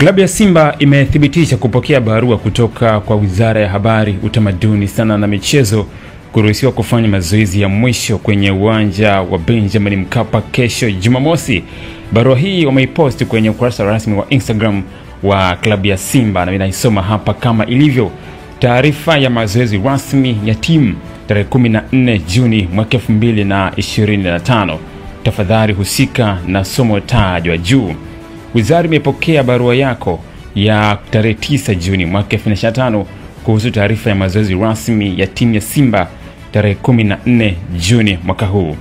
Klabu ya Simba imethibitisha kupokea barua kutoka kwa Wizara ya Habari, Utamaduni, Sanaa na Michezo kuruhusiwa kufanya mazoezi ya mwisho kwenye uwanja wa Benjamin Mkapa kesho Jumamosi. Barua hii wameiposti kwenye ukurasa rasmi wa Instagram wa klabu ya Simba na ninaisoma hapa kama ilivyo. Taarifa ya mazoezi rasmi ya timu tarehe 14 Juni mwaka 2025. Tafadhali husika na somo tajwa juu. Wizara imepokea barua yako ya tarehe 9 Juni mwaka 2025 kuhusu taarifa ya mazoezi rasmi ya timu ya Simba tarehe 14 Juni mwaka huu.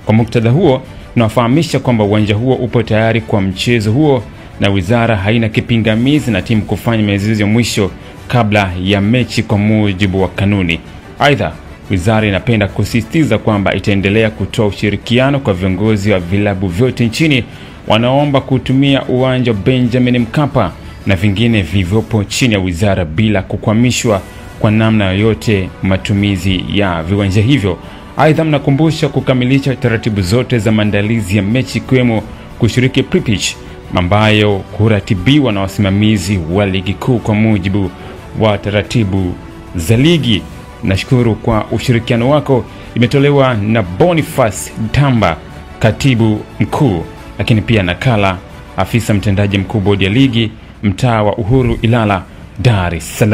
Kwa muktadha huo, tunawafahamisha kwamba uwanja huo upo tayari kwa mchezo huo na wizara haina kipingamizi na timu kufanya mazoezi ya mwisho kabla ya mechi kwa mujibu wa kanuni. Aidha, wizara inapenda kusisitiza kwamba itaendelea kutoa ushirikiano kwa viongozi wa vilabu vyote nchini wanaomba kutumia uwanja Benjamin Mkapa na vingine vilivyopo chini ya wizara bila kukwamishwa kwa namna yoyote matumizi ya viwanja hivyo. Aidha, mnakumbusha kukamilisha taratibu zote za maandalizi ya mechi ikiwemo kushiriki pre-pitch ambayo kuratibiwa na wasimamizi wa ligi kuu kwa mujibu wa taratibu za ligi. Nashukuru kwa ushirikiano wako. Imetolewa na Boniface Tamba, katibu mkuu, lakini pia nakala afisa mtendaji mkuu bodi ya ligi mtaa wa Uhuru, Ilala, Dar es Salaam.